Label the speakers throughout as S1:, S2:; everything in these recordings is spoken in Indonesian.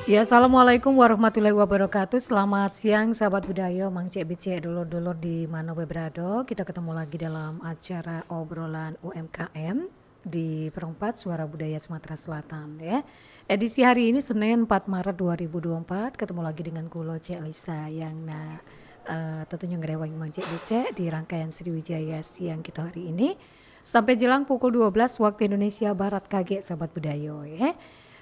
S1: Ya, assalamualaikum warahmatullahi wabarakatuh. Selamat siang, sahabat budaya, Mang Cek Bice, dulur-dulur di mana we berada. Kita ketemu lagi dalam acara obrolan UMKM di Perempat Suara Budaya Sumatera Selatan ya. Edisi hari ini Senin 4 Maret 2024. Ketemu lagi dengan kulo Cek Lisa yang tentunya ngerewang Mang Cek Bice di rangkaian Sriwijaya siang kita hari ini. Sampai jelang pukul 12 waktu Indonesia Barat kaget sahabat budaya ya.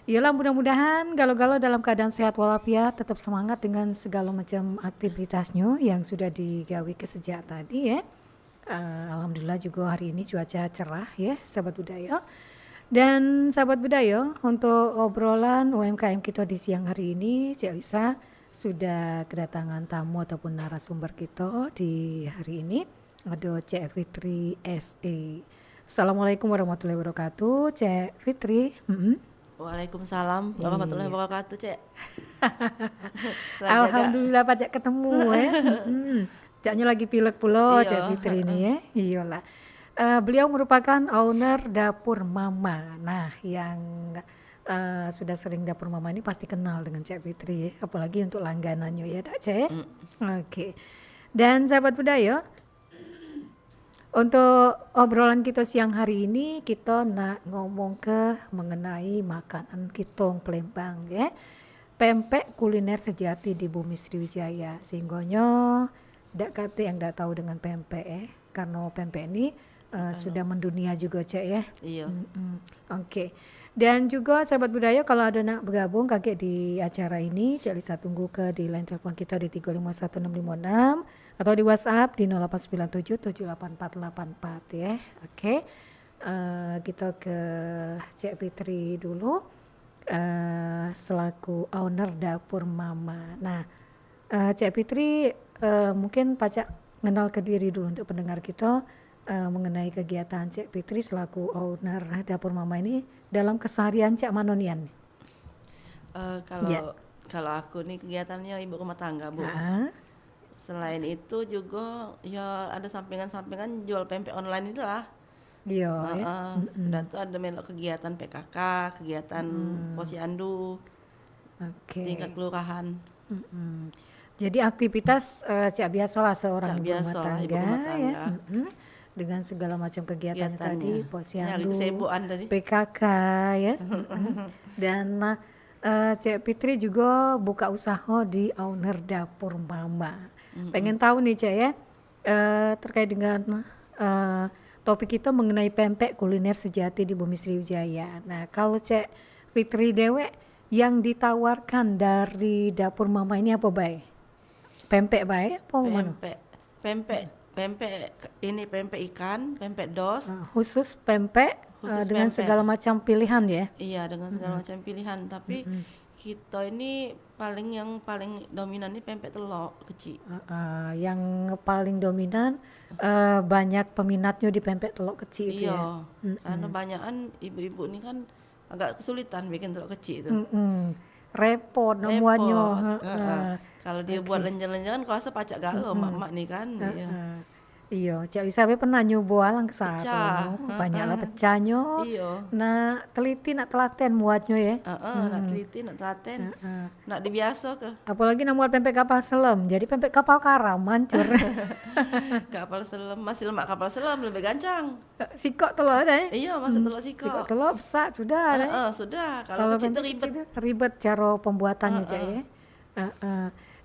S1: Yalah, mudah-mudahan galau-galau dalam keadaan sehat walafiat, tetap semangat dengan segala macam aktivitasnya yang sudah digawi ke sejak tadi ya. Alhamdulillah juga hari ini cuaca cerah ya sahabat budaya. Dan sahabat budaya, untuk obrolan UMKM kita di siang hari ini, Cik Lisa sudah kedatangan tamu ataupun narasumber kita di hari ini. Ada Cik Fitri SE. Assalamualaikum warahmatullahi wabarakatuh, Cik Fitri.
S2: Waalaikumsalam warahmatullahi
S1: Iya.
S2: wabarakatuh, Cek. Lagi agak
S1: Alhamdulillah pajak ketemu ya. Caknya lagi pilek pula Cak
S2: iya,
S1: Fitri ini ya. Iyalah. Beliau merupakan owner Dapur Mama. Nah, yang sudah sering Dapur Mama ini pasti kenal dengan Cak Fitri ya. Apalagi untuk langganannya ya, Dak Cek. Oke. Dan sahabat budaya, untuk obrolan kita siang hari ini kita nak ngomong ke mengenai makanan kitong Palembang ya. Pempek kuliner sejati di bumi Sriwijaya. Sehingganya dak kate yang dak tahu dengan pempek karena pempek ini sudah mendunia juga Cek ya.
S2: iya.
S1: Oke. Dan juga sahabat budaya kalau ada nak bergabung kakek di acara ini, Cek Lisa tunggu ke di line telepon kita di 351656 atau di WhatsApp di 0897784484 ya. Oke. Kita ke Cek Fitri dulu selaku owner Dapur Mama. Nah, Cek Fitri mungkin pacak kenal ke diri dulu untuk pendengar kita mengenai kegiatan Cek Fitri selaku owner Dapur Mama ini dalam keseharian Cek Manonian.
S2: Kalau
S1: Ya.
S2: kalau aku nih kegiatannya ibu rumah tangga, Bu.
S1: Ah,
S2: Selain itu juga ya ada sampingan-sampingan jual pempek online itulah.
S1: iya ya.
S2: Dan tuh ada melok kegiatan PKK, kegiatan posyandu,
S1: Oke.
S2: tingkat kelurahan.
S1: Mm-mm. Jadi aktivitas Cak biasalah seorang
S2: Cak
S1: ibu rumah
S2: biasa lah ibu
S1: tangga
S2: rumah
S1: ya.
S2: tangga.
S1: Dengan segala macam kegiatannya tadi,
S2: Kegiatannya. Nyari
S1: posyandu,
S2: kesibukan tadi.
S1: PKK ya. Dan Cek Fitri juga buka usaha di owner Dapur Mama. Pengen tahu nih Cek ya, terkait dengan topik kita mengenai pempek kuliner sejati di bumi Sriwijaya. Nah, kalau Cek Fitri Dewe yang ditawarkan dari Dapur Mama ini apa baik? Pempek baik apa mana?
S2: Pempek, pempek, ini pempek ikan, pempek dos,
S1: Khusus pempek
S2: khusus
S1: dengan
S2: pempek.
S1: segala macam pilihan ya.
S2: Iya, dengan segala macam pilihan. Tapi kita ini yang paling dominan ini pempek telur kecil.
S1: Yang paling dominan banyak peminatnya di pempek telur kecil itu ya.
S2: Iya, karena banyakan ibu-ibu ini kan agak kesulitan bikin telur kecil itu.
S1: Repot nemuannya.
S2: Repot. Kalau dia buat lenjan-lenjan, kau rasa pacak galau mak-mak nih kan. Iya.
S1: Iya, Cak Lisa pernah nyoba lang ke
S2: Pecah.
S1: banyaklah pecahnya.
S2: Iya.
S1: Nah, teliti nak telaten muatnya ya.
S2: Nak teliti, nak telaten, nak dibiasa ke.
S1: Apalagi nak buat pempek kapal selam. Jadi pempek kapal karam hancur.
S2: Kapal selam, masih lemak kapal selam lebih gancang.
S1: Sikok telur ada ya.
S2: Iya, masuk telur
S1: Sikok
S2: sikok.
S1: telur besar sudah ada.
S2: Sudah. Kalau kecil itu
S1: pempek
S2: ribet.
S1: kecil ribet cara pembuatannya Cak ya.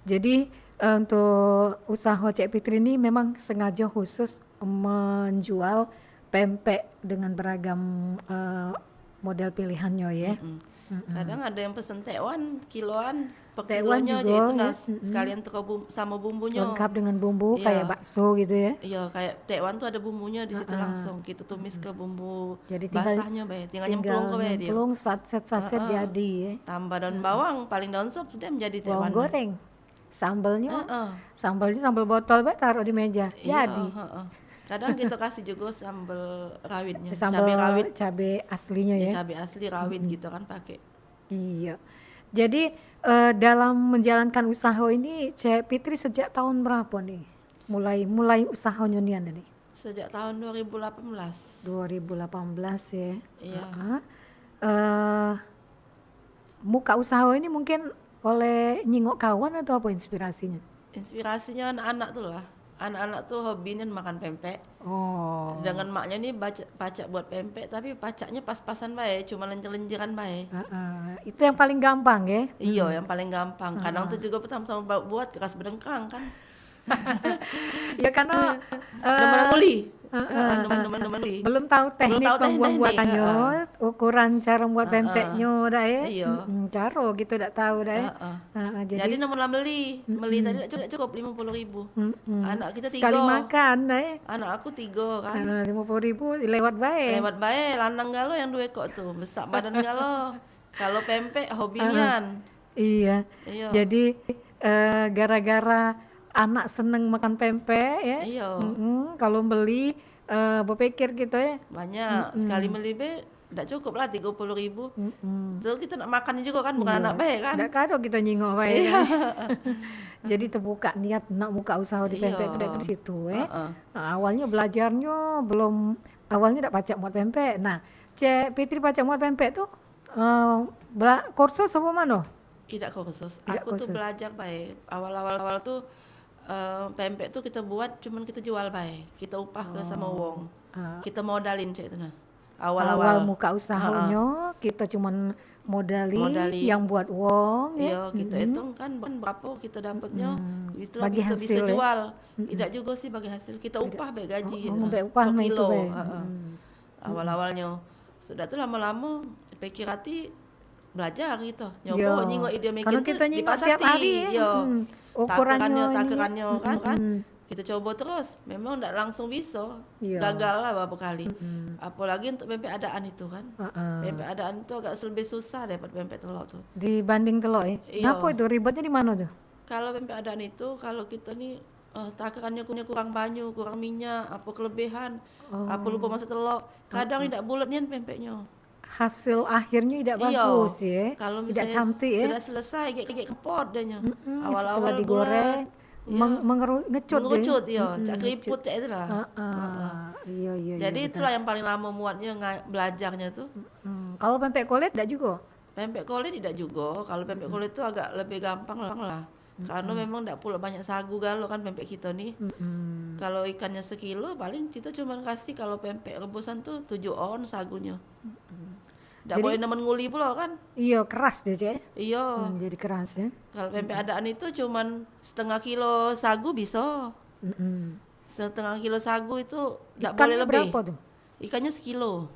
S1: Jadi untuk usaha Cak Fitri ini memang sengaja khusus menjual pempek dengan beragam model pilihannya ya.
S2: Kadang ada yang pesen tekwan kiloan per
S1: Tekwan
S2: kilonya aja
S1: juga,
S2: itu
S1: ya.
S2: sekalian sama bumbunya.
S1: Lengkap dengan bumbu
S2: Iya.
S1: kayak bakso gitu ya.
S2: Iya, kayak tekwan tuh ada bumbunya di situ langsung. Kita tumis ke bumbu
S1: Jadi tinggal
S2: basahnya, tinggal nyemplung ke dia.
S1: nyemplung saset-saset jadi ya.
S2: Tambah daun bawang, paling daun sop sudah menjadi
S1: Bawang
S2: tekwan.
S1: goreng. Sambalnya,
S2: Heeh.
S1: sambalnya sambal botol bae taruh di meja.
S2: Iya,
S1: Jadi
S2: kadang kita kasih juga sambal rawitnya,
S1: sambal
S2: cabai rawit.
S1: cabai aslinya
S2: Ya,
S1: ya.
S2: cabai asli rawit gitu kan pakai.
S1: Iya. Jadi dalam menjalankan usaha ini Cek Fitri sejak tahun berapa nih? Mulai usahanya nih nih.
S2: Sejak tahun 2018.
S1: 2018 ya.
S2: Iya.
S1: Eh muka usaha ini mungkin oleh nyingok kawan atau apa inspirasinya?
S2: Inspirasinya anak-anak tuh lah. Anak-anak tuh hobinya makan pempek.
S1: Oh,
S2: Sedangkan maknya nih pacak buat pempek, tapi pacaknya pas-pasan bae, cuma lenjer-lenjeran bae.
S1: itu yang paling gampang ya.
S2: Iya, yang paling gampang. Kadang tuh juga pertama-tama buat keras berdengkang kan.
S1: Ya karena
S2: Demen nguli. Demen nguli.
S1: belum tahu teknik
S2: tahu teknik,
S1: pembuatannya, ukuran cara membuat pempeknya dah ya.
S2: Iya.
S1: Caro gitu tak tahu dah ya.
S2: Jadi nomor lah beli tadi tidak cukup 50.000. Anak kita
S1: Sekali
S2: 3.
S1: makan dah ya.
S2: Anak aku 3 kan.
S1: 50.000 lewat baik.
S2: Lewat bae lanang galo yang 2 ekor tuh, besar badan galo. Kalau pempek hobinya.
S1: Iya.
S2: Iya.
S1: Jadi gara-gara anak seneng makan pempek ya.
S2: Iya.
S1: Kalau beli berpikir gitu ya.
S2: Banyak. Sekali beli be enggak cukup lah 30.000. Terus kita nak makan juga kan, bukan anak bae kan.
S1: Nggak kado kita nyingok baik. Kan? Jadi terbuka niat nak buka usaha di pempek di situ Nah, awalnya belajarnya awalnya tak pacak buat pempek. Nah, Cek Fitri pacak buat pempek tuh kursus apa mana?
S2: Tidak kursus.
S1: Tidak
S2: Aku tuh
S1: kursus.
S2: belajar bae. Awal tuh pempek tuh kita buat cuman kita jual bae. Kita upah ke sama wong. Kita modalin cek itu nah.
S1: Awal muka usahanya kita cuman modali yang buat wong ya.
S2: Iya, kita hitung kan berapa kita dapatnya. Istilah
S1: Bagi
S2: kita bisa
S1: hasil, ya?
S2: jual. Tidak juga sih bagi hasil. Kita upah bae gaji gitu.
S1: Mbak upah
S2: Per
S1: mah itu
S2: kilo.
S1: bae.
S2: Awal-awalnya. Sudah tuh lama-lama pikir hati belajar gitu.
S1: Iya.
S2: Nyoba nyingok ide making
S1: Karena
S2: tuh
S1: kita
S2: di
S1: nyingok tiap
S2: Pasati.
S1: hari ya.
S2: Iya.
S1: Ukurannya
S2: Takarannya kan. Kita coba terus, memang enggak langsung bisa.
S1: Iya.
S2: Gagal lah beberapa kali. Apalagi untuk pempek adaan itu kan. Pempek adaan itu agak lebih susah dapat pempek telur tuh.
S1: Dibanding telur ya.
S2: Iya.
S1: Apa itu ribetnya di mana tuh?
S2: Kalau pempek adaan itu kalau kita nih takarannya kurang banyak, kurang minyak, apa kelebihan, apa lupa masuk telur, kadang tidak bulat nih pempeknya.
S1: Hasil akhirnya tidak bagus ya.
S2: Kalau
S1: Tidak
S2: misalnya
S1: cantik ya.
S2: sudah selesai kayak kepot dahnya.
S1: Setelah
S2: Awal-awal
S1: digoreng ngecut
S2: mengerucut ya, cak keriput cak itu lah.
S1: Iya.
S2: Jadi itulah yang paling lama muatnya belajarnya tuh.
S1: Kalau pempek kulit enggak juga?
S2: Pempek kulit tidak juga. Kalau pempek kulit itu agak lebih gampang lah. Karena memang tidak pula banyak sagu galo kan pempek kita nih. Kalau ikannya sekilo paling kita cuma kasih kalau pempek rebusan tuh 7 on sagunya. Tidak boleh nemen nguli pula kan.
S1: Iya, keras deh, Cek.
S2: Iya.
S1: Jadi keras ya.
S2: Kalau pempek adaan itu cuman setengah kilo sagu bisa. Setengah kilo sagu itu tidak boleh
S1: Ikannya
S2: lebih.
S1: berapa tuh?
S2: Ikannya sekilo.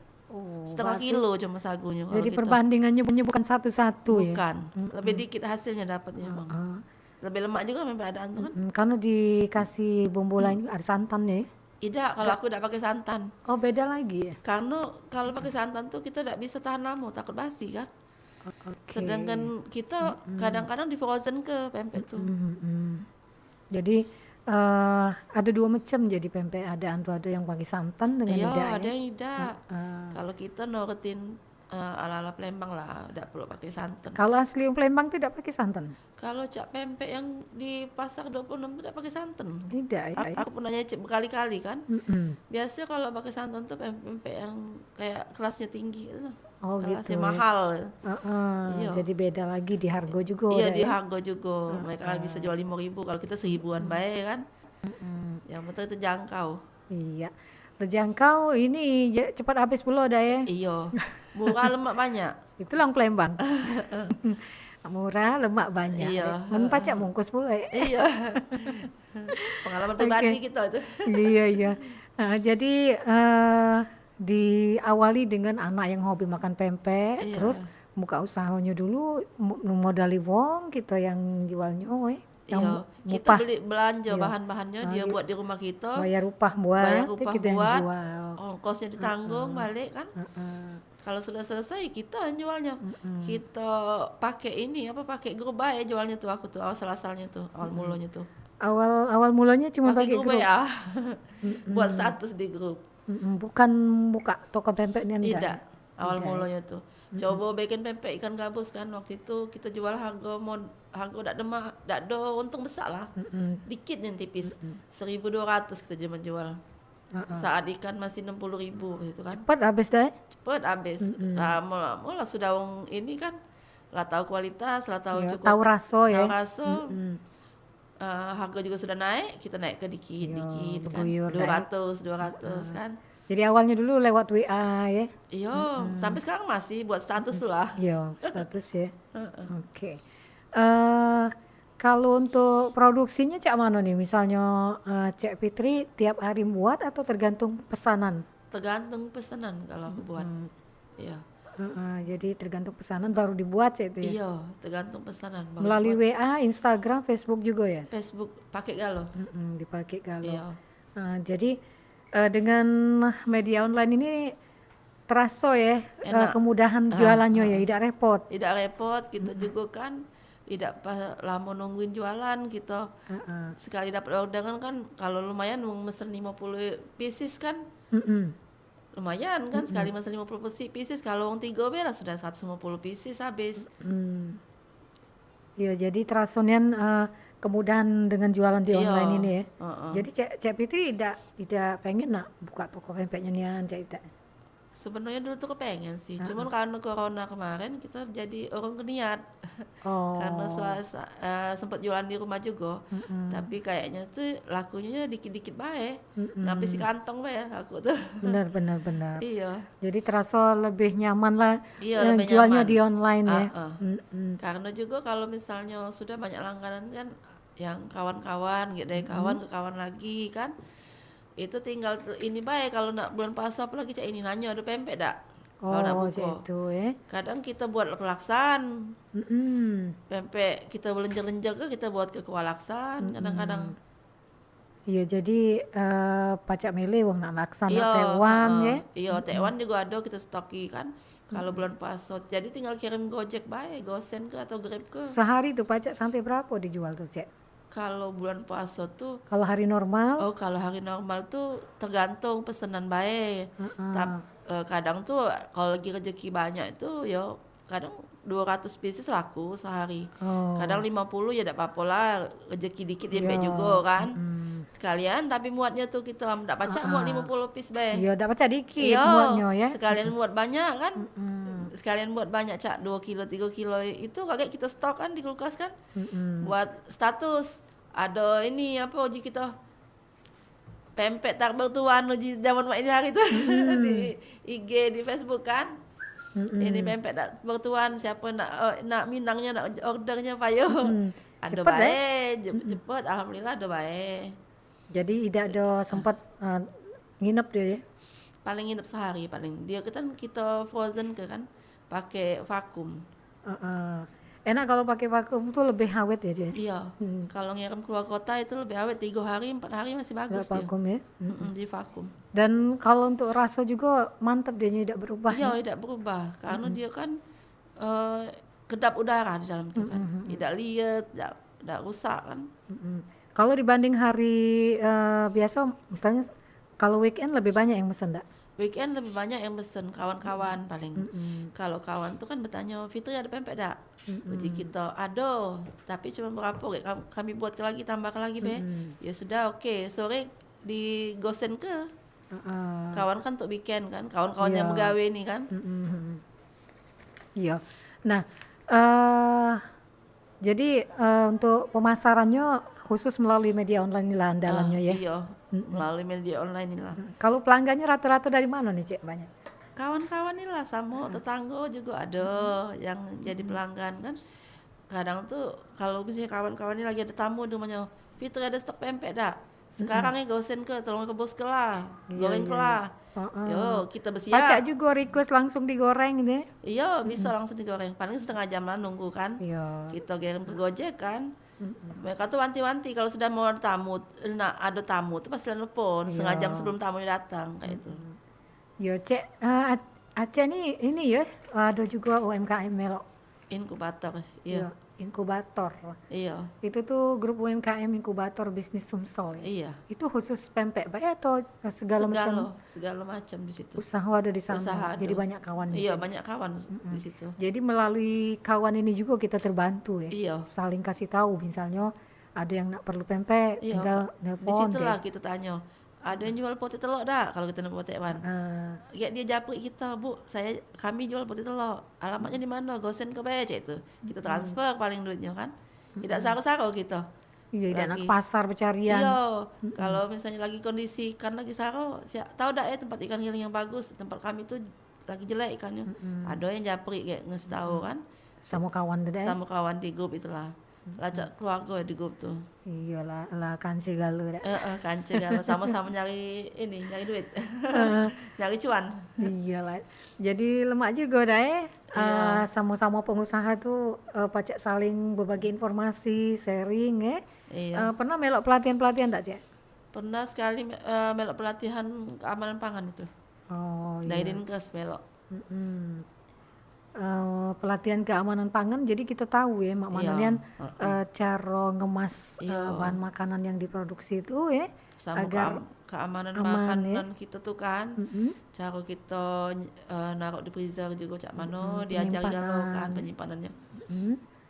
S2: Setengah kilo cuma sagunya.
S1: Jadi perbandingannya bukan satu-satu ya.
S2: Bukan. Lebih dikit hasilnya dapatnya emang. Lebih lemak juga pempek adaan tuh kan.
S1: Karena dikasih bumbu lain ada santan ya.
S2: Tidak, kalau aku tidak pakai santan.
S1: Oh, beda lagi ya.
S2: Karena kalau pakai santan tuh kita tidak bisa tahan lama, takut basi kan. Sedangkan kita kadang-kadang di frozen ke pempek tuh.
S1: Jadi ada dua macam jadi pempek adaan tuh, ada yang pakai santan dengan
S2: Iya,
S1: tidak
S2: ada
S1: ya.
S2: yang tidak. Kalau kita nurutin ala-ala Palembang lah, tidak perlu pakai santan.
S1: Kalau asli Palembang tidak pakai santan.
S2: Kalau cak pempek yang di pasar 26 tidak pakai santan.
S1: Tidak ya.
S2: Aku pernah nyicip berkali-kali kan. Biasanya kalau pakai santan tuh pempek yang kayak kelasnya tinggi gitu.
S1: Oh
S2: Kelasnya
S1: gitu.
S2: mahal. Iya.
S1: Jadi beda lagi di harga juga.
S2: Iya,
S1: udah
S2: di
S1: ya.
S2: harga juga. Mereka kan bisa jual 5.000, kalau kita 1.000-an baik kan. Yang penting itu jangkau.
S1: Iya. Terjangkau ini cepat habis pula dah ya.
S2: Iya. Murah lemak banyak.
S1: Itulah Palembang. Murah, lemak banyak.
S2: Iya.
S1: Pacak bungkus pula ya.
S2: Iya. Pengalaman pribadi kita itu.
S1: Iya. Jadi diawali dengan anak yang hobi makan pempek,
S2: Iya.
S1: terus buka usahanya dulu, modali wong kita yang jualnya, yang
S2: Iya. Kita
S1: mupah,
S2: beli belanja bahan-bahannya, dia buat di rumah kita.
S1: bayar upah buat,
S2: Bayar upah
S1: kita yang
S2: buat.
S1: jual.
S2: Ongkosnya ditanggung balik kan. Kalau sudah selesai kita yang jualnya. Kita pakai ini pakai grup ya jualnya tuh aku tuh asal-asalnya tuh, awal mulanya tuh.
S1: Awal mulanya cuma
S2: Pakai
S1: pakai
S2: grup
S1: grup,
S2: ya. Buat status di grup.
S1: bukan buka toko pempeknya enggak.
S2: Tidak. Awal mulanya tuh. Coba bikin pempek ikan gabus kan waktu itu kita jual harga enggak ada untung besar lah. Dikit yang tipis. 1.200 kita cuma jual. Saat ikan masih 60.000 gitu kan.
S1: Cepat habis dah.
S2: Cepet habis. Lama-lama lah sudah ini kan lah tahu kualitas, lah tahu
S1: Iya,
S2: cukup,
S1: tahu raso
S2: tahu
S1: ya.
S2: raso. Harga juga sudah naik, kita naik ke dikit-dikit kan,
S1: Berguyur
S2: 200 kan.
S1: Jadi awalnya dulu lewat WA ya.
S2: Iya, sampai sekarang masih buat status tuh lah.
S1: Iya, status ya. Oke. Eh kalau untuk produksinya Cak Mano nih, misalnya Cak Fitri tiap hari buat atau tergantung pesanan?
S2: Tergantung pesanan kalau aku buat. Iya.
S1: Jadi tergantung pesanan baru dibuat Cak itu ya.
S2: Iya, tergantung pesanan. Baru
S1: Melalui
S2: buat.
S1: WA, Instagram, Facebook juga ya.
S2: Facebook pakai galo.
S1: Dipakai kalau.
S2: Iya.
S1: Jadi dengan media online ini terasa ya
S2: Enak.
S1: kemudahan jualannya ya, tidak repot.
S2: Tidak repot, kita juga kan tidak lama nungguin jualan kita. Sekali dapat orderan kan kalau lumayan mesen 50 pieces kan. Lumayan kan sekali mesen 50 pieces, kalau orang 3 bela sudah 150 pieces habis.
S1: Ya, jadi terasonian kemudahan dengan jualan di
S2: Iya.
S1: online ini ya. Jadi Cak Fitri tidak pengen nak buka toko pempeknya nian Cak Ita.
S2: Sebenarnya dulu tuh kepengen sih, cuman karena corona kemarin kita jadi orang keniat.
S1: Oh.
S2: Karena sempat jualan di rumah juga, tapi kayaknya tuh lakunya dikit-dikit baik, ngabisi kantong baik laku tuh.
S1: Benar.
S2: Iya,
S1: Jadi terasa lebih nyaman lah
S2: Iya, lebih
S1: jualnya
S2: nyaman.
S1: di online ya.
S2: Karena juga kalau misalnya sudah banyak langganan kan, yang kawan-kawan, gitu dari kawan ke kawan lagi kan, itu tinggal ini baik kalau nak bulan puasa apalagi cak ini nanya ada pempek dak? Kalau nak
S1: Oh,
S2: buka.
S1: itu ya.
S2: Kadang kita buat kelaksan, pempek kita belenjer-lenjer kita buat ke kelaksan, kadang-kadang.
S1: Iya, jadi pacak mele wong nak laksana
S2: Iya,
S1: Taiwan ya.
S2: Iya, Taiwan juga ada kita stoki kan. Kalau bulan puasa, jadi tinggal kirim Gojek baik, Gosen ke atau Grab ke.
S1: Sehari tuh pacak sampai berapa dijual tuh Cak?
S2: Kalau bulan puasa tuh,
S1: Kalau hari normal?
S2: kalau hari normal tuh tergantung pesanan baik. Kadang tuh kalau lagi rezeki banyak itu ya kadang 200 pieces laku sehari. Kadang 50 ya tidak apa-apa lah, rezeki dikit ya juga kan. Sekalian tapi muatnya tuh kita tidak pacak muat 50 piece baik.
S1: Iya, dapat pacak dikit
S2: Iya,
S1: muatnya ya.
S2: sekalian muat banyak kan. Sekalian buat banyak cak 2 kilo 3 kilo itu kakek kita stok kan di kulkas kan. Buat status ada ini apa uji kita pempek tak bertuan uji zaman ini hari itu di IG di Facebook kan. Ini pempek tak bertuan siapa nak minangnya nak ordernya payo. Ada
S1: Cepet,
S2: baik, cepet alhamdulillah ada baik.
S1: Jadi tidak ada sempat nginep dia ya.
S2: Paling nginep sehari paling. Dia kan kita frozen ke kan pakai vakum.
S1: Enak kalau pakai vakum tuh lebih awet ya dia.
S2: Iya. Kalau ngirim keluar kota itu lebih awet 3 hari 4 hari masih bagus dia.
S1: Vakum ya.
S2: Di vakum.
S1: Dan kalau untuk rasa juga mantap dia tidak berubah.
S2: Iya, tidak berubah karena dia kan kedap udara di dalam itu kan. Tidak liat, tidak rusak kan.
S1: Kalau dibanding hari biasa, misalnya kalau weekend lebih banyak yang mesen enggak?
S2: Weekend lebih banyak yang pesen kawan-kawan paling. Kalau kawan tuh kan bertanya, Fitri ada pempek tak? Uji kita ada, tapi cuma berapa? Kami buat lagi, tambahkan lagi be. Ya sudah, oke. Sore di gosen ke. Kawan kan untuk weekend kan, kawan-kawan yang begawe nih kan.
S1: Iya. Nah, jadi untuk pemasarannya khusus melalui media online lah andalannya ya.
S2: Iya, melalui media online inilah.
S1: Kalau pelanggannya rata-rata dari mana nih Cek banyak?
S2: Kawan-kawan inilah sama tetangga juga ada yang jadi pelanggan kan. Kadang tuh kalau misalnya kawan-kawan ini lagi ada tamu rumahnya, Fitri ada stok pempek dak? Sekarang ya gosen ke, tolong rebus ke lah, goreng ke lah. Yo, kita bersiap.
S1: Pacak juga request langsung digoreng gitu ya?
S2: Iya, bisa langsung digoreng. Paling setengah jam lah nunggu kan.
S1: Iya.
S2: Kita kirim ke Gojek kan. Mereka tuh wanti-wanti kalau sudah mau ada tamu, ada tamu tuh pasti telepon setengah jam sebelum tamunya datang kayak itu.
S1: Yo Cek, Aceh ini ya ada juga UMKM Melo.
S2: Inkubator, iya.
S1: Inkubator.
S2: Iya.
S1: Itu tuh grup UMKM Inkubator Bisnis Sumsel ya.
S2: Iya.
S1: Itu khusus pempek baik atau segala macam
S2: segala macam di situ.
S1: usaha ada di sana.
S2: Usaha ada.
S1: Jadi banyak kawan di
S2: Iya,
S1: sini.
S2: banyak kawan di situ.
S1: Jadi melalui kawan ini juga kita terbantu ya.
S2: Iya.
S1: Saling kasih tahu misalnya ada yang nak perlu pempek,
S2: Iya.
S1: tinggal
S2: Di
S1: nelpon.
S2: situlah kita tanya, Ada yang jual potek telur dah kalau kita nak potek wan. Ya dia japri kita, Bu, kami jual potek telur. Alamatnya di mana? Gosen ke bayar cek itu. Kita transfer paling duitnya kan. Tidak saro-saro kita.
S1: Iya, tidak nak
S2: Lagi.
S1: ke pasar pencarian.
S2: Iya, kalau misalnya lagi kondisi ikan lagi saro, tahu dak ya tempat ikan giling yang bagus. Tempat kami tuh lagi jelek ikannya. Ada yang japri kayak ngasih tahu kan.
S1: Sama kawan tuh deh.
S2: Sama kawan di grup itulah. Lacak keluarga di grup tuh.
S1: Iyalah, lah kan segala dah.
S2: Kancing kalau sama-sama nyari duit. Nyari cuan.
S1: Iyalah. Jadi lemak juga dah sama-sama pengusaha tuh pacak saling berbagi informasi, sharing
S2: Iya.
S1: Pernah melok pelatihan-pelatihan tak, Cek?
S2: Pernah sekali melok pelatihan keamanan pangan itu.
S1: Oh
S2: Dari
S1: iya.
S2: Dinkes melok.
S1: Pelatihan keamanan pangan, jadi kita tahu ya mak
S2: Iya.
S1: mananian cara ngemas bahan makanan yang diproduksi itu
S2: Sama
S1: agar
S2: keamanan
S1: aman,
S2: makanan kita tuh kan. Cara kita naruh di freezer juga cak mano diajari kalau kan penyimpanannya.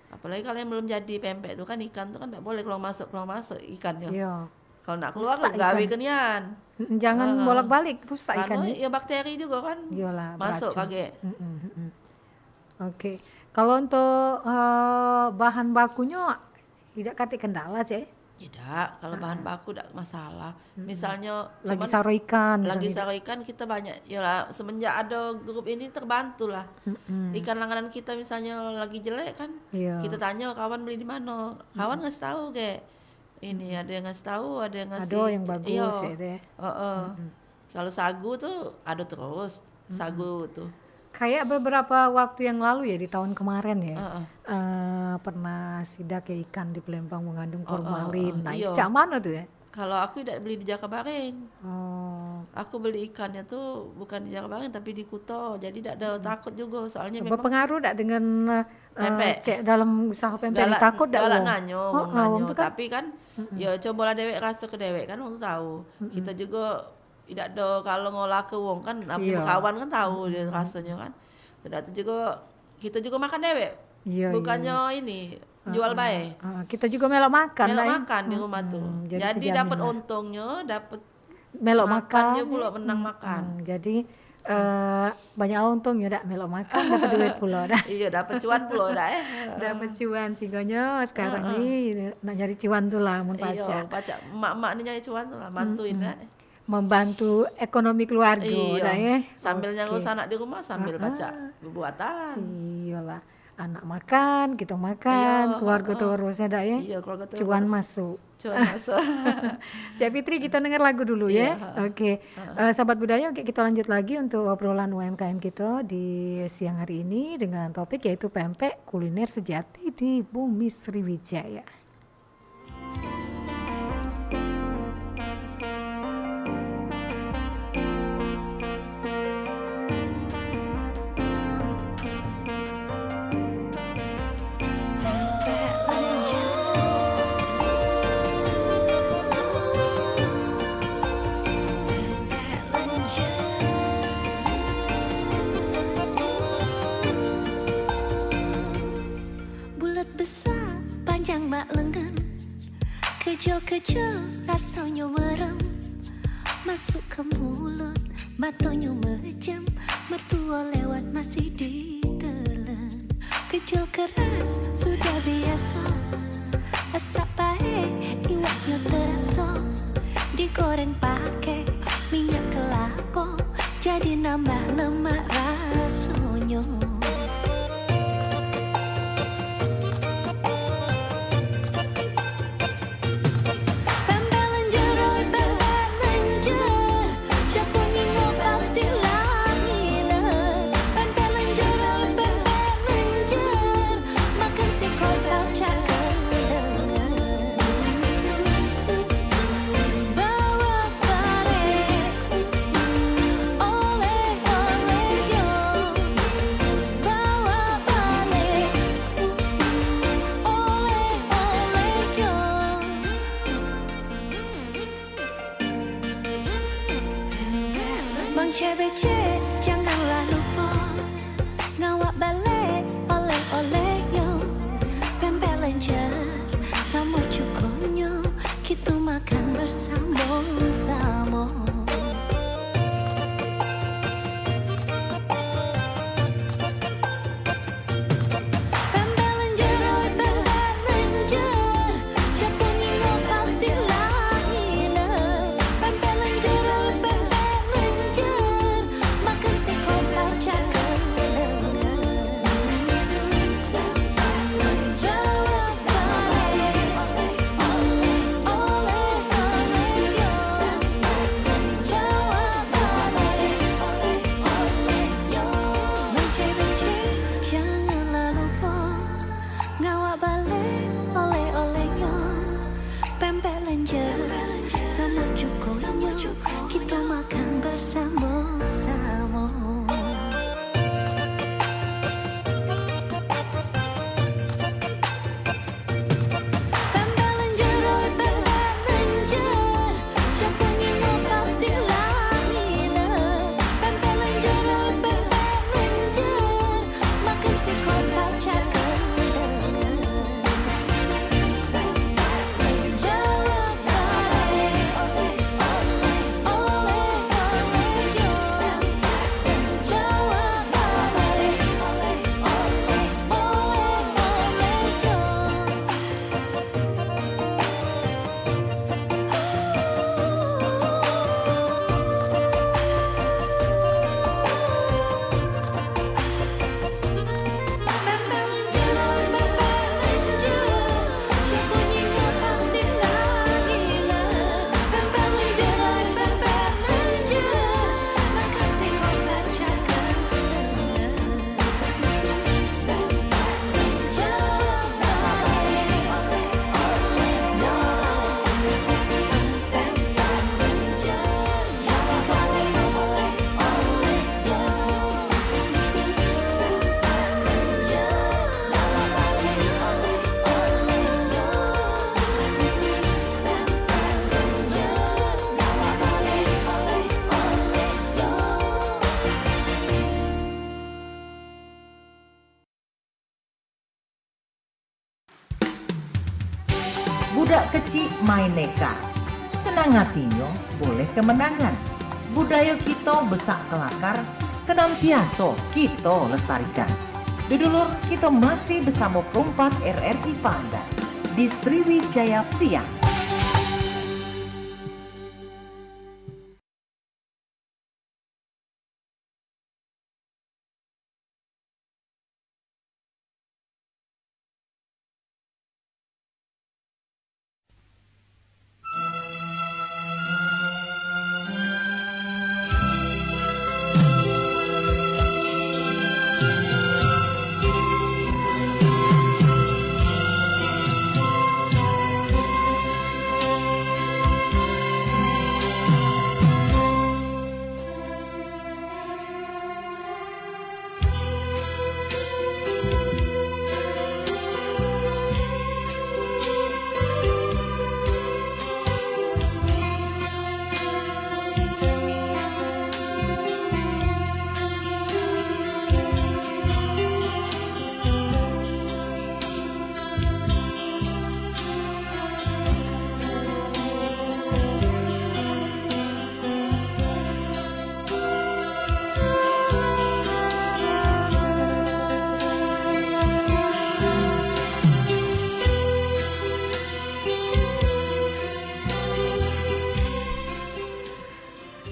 S2: Apalagi kalau yang belum jadi pempek tuh kan ikan tuh kan tidak boleh keluar masuk ikannya.
S1: iya.
S2: Kalau nak keluar
S1: Rusak
S2: gawe
S1: ikan.
S2: kenian.
S1: Jangan bolak-balik rusak
S2: Karena
S1: ikan ya.
S2: ya bakteri juga kan
S1: Iyalah,
S2: masuk
S1: beracun.
S2: kaget.
S1: Oke. Kalau untuk bahan bakunya tidak kati kendala, Cek.
S2: Tidak, kalau bahan baku tidak masalah. Misalnya
S1: Lagi
S2: cuman
S1: saro ikan
S2: lagi
S1: misalnya.
S2: saro ikan kita banyak ya lah, semenjak ada grup ini terbantu lah. Ikan langganan kita misalnya lagi jelek kan,
S1: Iya.
S2: kita tanya kawan beli di mana, kawan ngasih tahu kayak ini ada yang ngasih tahu, ada yang ngasih
S1: Ada yang
S2: iya.
S1: bagus ya deh.
S2: Kalau sagu tuh ada terus sagu tuh.
S1: Kayak beberapa waktu yang lalu ya di tahun kemarin ya. Pernah sidak ya ikan di Palembang mengandung formalin. Nah, itu
S2: iya.
S1: cak mana tuh ya?
S2: Kalau aku tidak beli di Jakabareng,
S1: Oh.
S2: aku beli ikannya tuh bukan di Jakabareng tapi di Kuto, jadi tidak ada takut juga soalnya memang
S1: Berpengaruh tak dengan
S2: Pempek.
S1: cek dalam usaha pempek
S2: galak
S1: takut tak
S2: galak
S1: wong?
S2: nanyo,
S1: Oh,
S2: nanyo.
S1: wong tuh kan-
S2: Tapi kan ya cobalah dewek rasa ke dewek kan wong tahu. Kita juga tidak ada kalau ngolah ke wong kan
S1: Iya.
S2: kawan kan tahu dia rasanya kan. Sudah itu juga kita juga makan dewek.
S1: Iya,
S2: Bukannya ini jual bae.
S1: kita juga melok makan
S2: Melok
S1: lah ya.
S2: makan di rumah tuh.
S1: jadi
S2: Jadi
S1: kejamin
S2: dapat
S1: lah.
S2: untungnya, dapat
S1: Melok makan.
S2: makannya pula menang makan.
S1: Jadi banyak untung ya dak melok makan dapat duit pula dah.
S2: Iya, dapat cuan pula dah
S1: Dapat cuan singgonya sekarang nih nak nyari cuan tuh lah mun
S2: Iya,
S1: pacak.
S2: pacak emak-emak ni nyari cuan tuh lah, bantuin dah.
S1: Membantu ekonomi keluarga dah ya.
S2: Sambil ngurus anak di rumah sambil baca buatan.
S1: Iyalah, anak makan, kita makan,
S2: Iya,
S1: keluarga terusnya dah ya.
S2: Iya, keluarga terus.
S1: Cuan masuk.
S2: Cuan masuk.
S1: Cik Fitri, kita dengar lagu dulu ya.
S2: Iya,
S1: Oke. Sahabat budaya, oke, kita lanjut lagi untuk obrolan UMKM kita di siang hari ini dengan topik yaitu pempek kuliner sejati di Bumi Sriwijaya.
S3: Bulat besar, panjang mak lengan, kecil-kecil rasanya merem, masuk ke mulut, matanya mejam, mertua lewat masih ditelan. Kecil keras sudah biasa, asap pahit iwaknya terasa, digoreng pakai minyak kelapa, jadi nambah lemak rasanya. Bang CBC janganlah lupa ngawak balik oleh-oleh yo, pempek lenjer sama cukunya kita makan bersama-sama. lenjer sama cukonya kita makan bersama-sama.
S4: Budak kecil main neka, senang hatinya boleh kemenangan. Budaya kita besak kelakar, senantiasa kita lestarikan. Dudulur kita masih bersama perempat RRI Pandan di Sriwijaya Siang.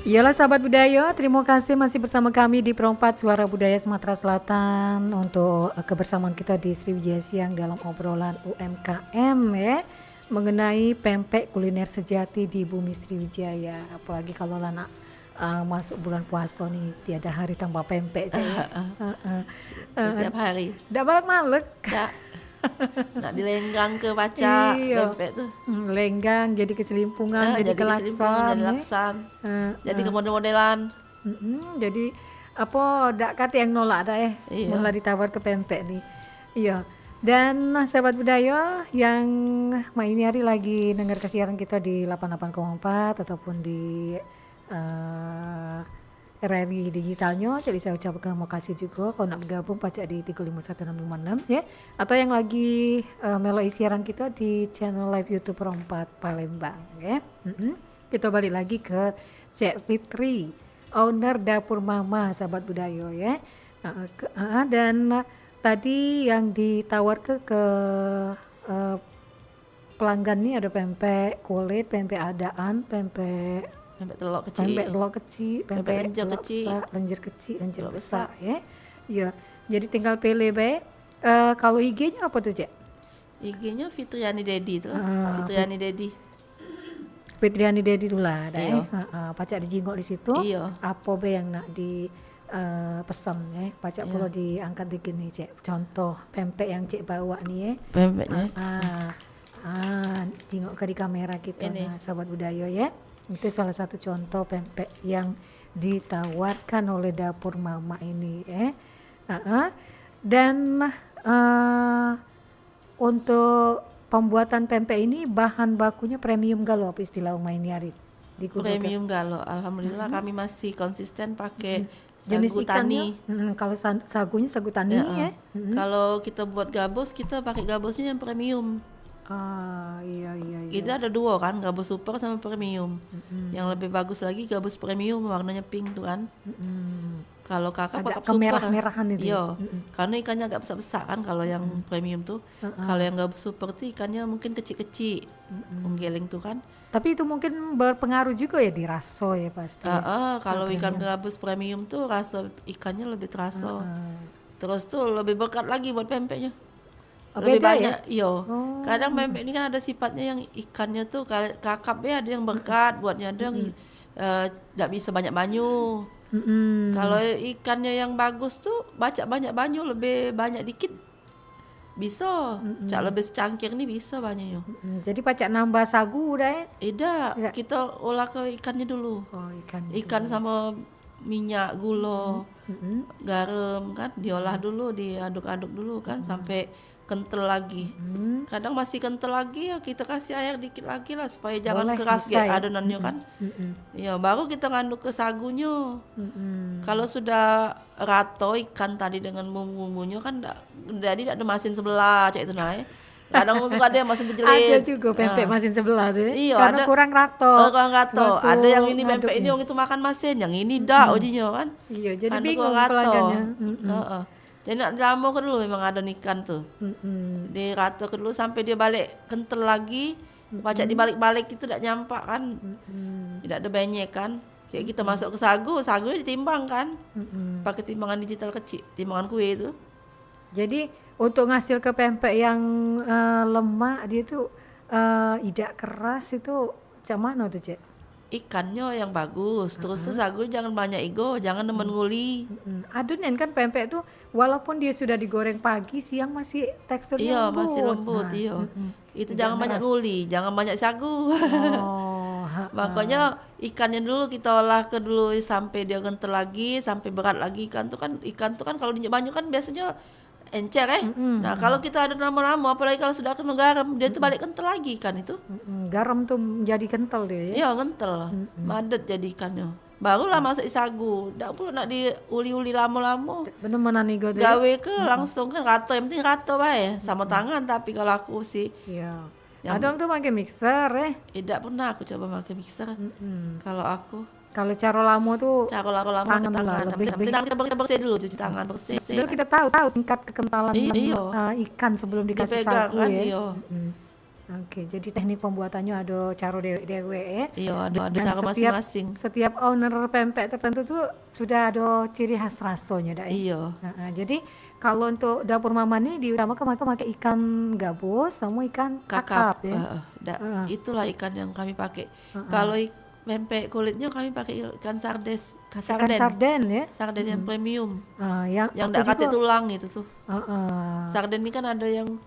S1: Iyalah sahabat budaya, terima kasih masih bersama kami di Perompat Suara Budaya Sumatera Selatan untuk kebersamaan kita di Sriwijaya Siang dalam obrolan UMKM ya, mengenai pempek kuliner sejati di bumi Sriwijaya. Apalagi kalau anak masuk bulan puasa nih, tiada hari tanpa pempek saya.
S2: Setiap hari.
S1: Nggak balik-balik.
S2: Nak dilenggang ke paca
S1: Iya.
S2: pempek tuh.
S1: Lenggang jadi keselimpungan, jadi kelaksan.
S2: jadi laksan. Jadi
S1: Ah.
S2: kemodel-modelan.
S1: Jadi apa dak kata yang nolak dah
S2: Iya.
S1: malah ditawar ke pempek nih. Iya. Dan sahabat budaya yang ini hari lagi dengar kesiaran kita di 88,4 ataupun di RRI digitalnya, jadi saya ucapkan terima kasih juga kalau nak bergabung pacak di 351656 ya, atau yang lagi meloi siaran kita di channel live YouTube Perompat Palembang ya. Kita balik lagi ke Cek Fitri, owner Dapur Mama sahabat budaya ya. Dan tadi yang ditawar ke pelanggan nih ada pempek kulit, pempek adaan, pempek
S2: Telok kecil.
S1: pempek telur kecil,
S2: Pempek lenjer
S1: telur
S2: kecil.
S1: besar, lenjer kecil, lenjer
S2: Telur
S1: besar ya. Iya. Jadi tinggal pilih baik. Kalau IG-nya apa tuh, Cek?
S2: IG-nya Fitriani Dedi tuh.
S1: Ah,
S2: Fitriani Dedi.
S1: Fitriani Dedi tuh lah, dah
S2: Iya.
S1: pacak dijinggok di situ.
S2: Iya.
S1: Apa be yang nak di pesan ya, pacak
S2: Iya.
S1: perlu diangkat dikit nih, Cek. Contoh pempek yang Cek bawa nih ya.
S2: Pempeknya.
S1: Tengok ke di kamera kita,
S2: Ini.
S1: nah, sahabat budaya ya. Itu salah satu contoh pempek yang ditawarkan oleh dapur mama ini Dan untuk pembuatan pempek ini bahan bakunya premium galo, apa istilah Uma ini Arit?
S2: Premium galo. Alhamdulillah kami masih konsisten pakai
S1: Jenis
S2: sagu
S1: ikannya,
S2: tani.
S1: kalau sagunya sagu tani ya.
S2: Kalau kita buat gabus, kita pakai gabusnya yang premium.
S1: Iya.
S2: Kita ada dua kan, gabus super sama premium. Yang lebih bagus lagi gabus premium, warnanya pink tuh kan. Kalau kakak
S1: Agak
S2: kakak super.
S1: kemerah-merahan itu.
S2: Iya. Karena ikannya agak besar-besar kan kalau yang premium tuh. Kalau yang gabus super tuh ikannya mungkin kecil-kecil. Menggeleng tuh kan.
S1: Tapi itu mungkin berpengaruh juga ya di raso ya pasti.
S2: Kalau ikan gabus premium tuh rasa ikannya lebih terasa. Terus tuh lebih berkat lagi buat pempeknya. Lebih
S1: beda
S2: banyak, iya.
S1: Oh.
S2: Kadang pempek ini kan ada sifatnya yang ikannya tuh kakap ya, ada yang berkat buatnya, ada yang tidak bisa banyak banyu. Kalau ikannya yang bagus tuh banyak banyu, lebih banyak dikit bisa. Cak lebih secangkir nih bisa banyaknya.
S1: Jadi pacak nambah sagu udah ya?
S2: Tidak, kita olah ke ikannya dulu.
S1: Oh ikan.
S2: Ikan sama minyak, gula, garam kan diolah dulu, diaduk-aduk dulu kan sampai kental lagi. Kadang masih kental lagi ya kita kasih air dikit lagi lah supaya jangan
S1: Boleh,
S2: keras
S1: bisa
S2: kayak
S1: ya.
S2: adonannya kan. Ya baru kita ngaduk ke sagunya. Kalau sudah rato ikan tadi dengan bumbu-bumbunya kan jadi tidak ada mesin sebelah cak itu naik. Kadang untuk ada yang mesin
S1: Ada
S2: kejelit.
S1: juga pempek mesin sebelah tuh ya.
S2: Iya,
S1: Karena
S2: ada.
S1: kurang rato.
S2: Kurang rato.
S1: Waktu
S2: Ada yang ini pempek ini
S1: ngaduknya.
S2: yang itu makan mesin, yang ini dak ujinya kan.
S1: Iya, jadi
S2: Karena
S1: bingung
S2: kurang rato.
S1: pelanggannya.
S2: Heeh. Jadi nak lama ke dulu memang ada ikan tuh. Dirato ke dulu sampai dia balik kental lagi. Pacak dibalik-balik itu tidak nyampak kan. Tidak ada banyak kan. Kayak kita masuk ke sagunya ditimbang kan. Pakai timbangan digital kecil, timbangan kue itu.
S1: Jadi untuk ngasil ke pempek yang lemak dia tuh tidak keras itu macam mana tuh Cek?
S2: Ikannya yang bagus, terus tuh sagu jangan banyak ego, jangan nemen nguli.
S1: Adonan kan pempek tuh walaupun dia sudah digoreng pagi siang masih teksturnya
S2: Iya,
S1: lembut.
S2: masih lembut,
S1: Nah,
S2: iya. Itu
S1: Tidak
S2: jangan banyak
S1: keras.
S2: nguli, jangan banyak sagu.
S1: Oh,
S2: Makanya ikannya dulu kita olah ke dulu sampai dia kental lagi, sampai berat lagi. Ikan tuh kan kalau di banyu kan biasanya encer Nah, kalau kita ada lama-lama apalagi kalau sudah kena garam, dia tuh balik kental lagi ikan itu.
S1: garam tuh menjadi kental dia ya.
S2: Iya, kental. Madet jadi ikannya. Barulah masuk sagu. Ndak perlu nak diuli-uli lama-lama.
S1: Bener menanigo tuh. Ya?
S2: Gawe ke langsung kan rato, yang penting rato bae sama tangan tapi kalau aku sih
S1: Iya.
S2: Yang-
S1: Ada tuh pakai mixer
S2: tidak pernah aku coba pakai mixer. Kalau aku
S1: Kalau cara lamo tuh
S2: cara lama
S1: Tangan
S2: ke
S1: lah,
S2: tangan.
S1: lebih-
S2: Yang penting kita bersih dulu, cuci tangan bersih.
S1: sebenarnya kita tahu tingkat kekentalan
S2: Iya.
S1: ikan sebelum dikasih
S2: Dipegang
S1: sagu
S2: kan,
S1: ya.
S2: iya.
S1: Oke, jadi teknik pembuatannya ada cara dewe ya.
S2: Iya, ada
S1: Dan
S2: cara masing-masing.
S1: Setiap owner pempek tertentu tuh sudah ada ciri khas rasonya dah.
S2: Iya.
S1: Jadi kalau untuk dapur mama nih diutamakan pakai ikan gabus sama ikan kakap ya.
S2: Itulah ikan yang kami pakai. Kalau pempek kulitnya kami pakai ikan sardes,
S1: Ikan
S2: sarden.
S1: sarden ya.
S2: Sarden yang premium.
S1: Yang
S2: Yang
S1: aku
S2: enggak kate
S1: juga-
S2: tulang itu tuh.
S1: Heeh.
S2: Sarden ini kan ada yang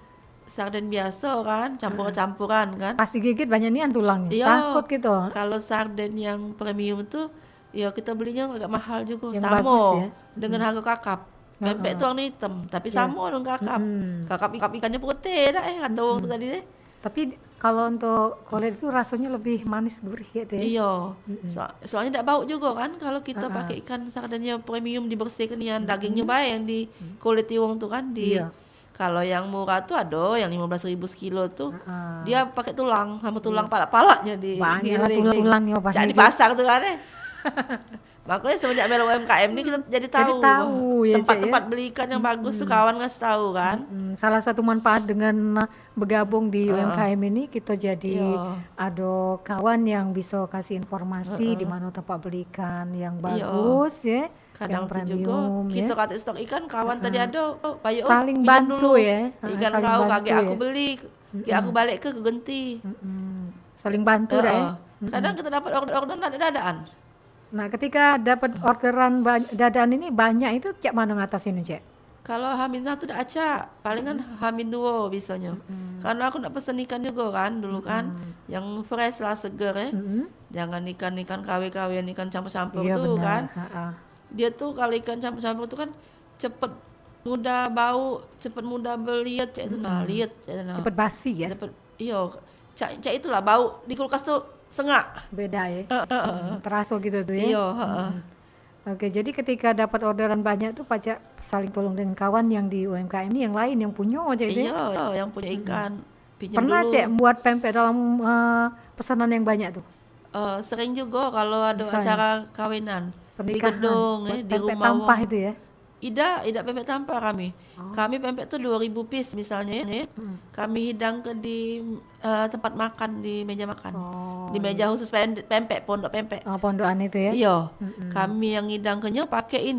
S2: sarden biasa kan, campur-campuran kan.
S1: Pasti gigit banyak nian tulangnya.
S2: Iya.
S1: Takut gitu.
S2: Kalau sarden yang premium tuh ya kita belinya agak mahal juga.
S1: Yang
S2: Sama
S1: bagus ya.
S2: dengan harga kakap. Pempek itu warna hitam, tapi sama dengan kakap. Kakap ikannya putih dah kata orang tuh tadi deh.
S1: Tapi kalau untuk kulit itu rasanya lebih manis gurih gitu ya.
S2: Iya. Soalnya tidak bau juga kan kalau kita pakai ikan sardennya premium dibersihkan yang dagingnya baik yang di kulit tiwong tuh kan di.
S1: Iya.
S2: Kalau yang murah tuh ada yang 15.000 sekilo tuh dia pakai tulang sama tulang palak-palaknya di
S1: Banyak lah
S2: giling.
S1: tulangnya pas
S2: Cak di
S1: gitu.
S2: pasar tuh kan Makanya semenjak Melo UMKM ini kita jadi tahu,
S1: tahu ya, Cak,
S2: tempat-tempat beli ikan yang bagus tuh kawan ngasih tahu kan.
S1: Salah satu manfaat dengan bergabung di UMKM ini kita jadi
S2: Iya.
S1: ada kawan yang bisa kasih informasi di mana tempat beli ikan yang bagus ya,
S2: Kadang
S1: yang
S2: tuh juga
S1: premium
S2: kita
S1: ya.
S2: kata stok ikan kawan tadi ada bayu
S1: Saling
S2: pinjam
S1: bantu ya.
S2: Ikan
S1: Saling
S2: kau
S1: bantu
S2: kaget aku
S1: ya.
S2: beli, kayak aku balik ke genti.
S1: Saling bantu dah ya.
S2: Kadang kita dapat orderan dadaan.
S1: Nah, ketika dapat orderan dadaan ini banyak itu cak mana ngatasin Cek?
S2: Kalau H-1 dah acak, palingan H-2 bisanya. Karena aku nak pesen ikan juga kan dulu kan, yang fresh lah, seger ya. Jangan ikan-ikan KW-KW, ikan campur-campur
S1: Iya
S2: tuh
S1: benar.
S2: kan.
S1: Ha-ha.
S2: Dia tuh kalau ikan campur-campur tuh kan cepet mudah bau, cepet mudah berliat, cak itu nah, liat, cak itu nah.
S1: Cepet basi ya.
S2: Cepet, iya, cak itulah bau di kulkas tuh sengak.
S1: Beda ya. Terasa gitu tuh ya.
S2: Iya, heeh.
S1: Oke, jadi ketika dapat orderan banyak tuh Pajak saling tolong dengan kawan yang di UMKM ini yang lain yang punya aja itu ya.
S2: Iya, yang punya ikan pinjam
S1: Pernah
S2: dulu.
S1: Cek buat pempek dalam pesanan yang banyak tuh?
S2: Sering juga kalau ada
S1: Misalnya?
S2: acara kawinan di
S1: Pernikahan.
S2: gedung
S1: Buat
S2: di
S1: pempek
S2: rumah
S1: tampah
S2: wong.
S1: itu ya.
S2: Tidak pempek tanpa kami. Kami pempek tuh 2.000 piece misalnya ya. Kami hidang ke di tempat makan, di meja makan. Di meja khusus pempek, pondok pempek.
S1: Oh, pondokan itu ya.
S2: Iya. Kami yang hidang kenyal pakai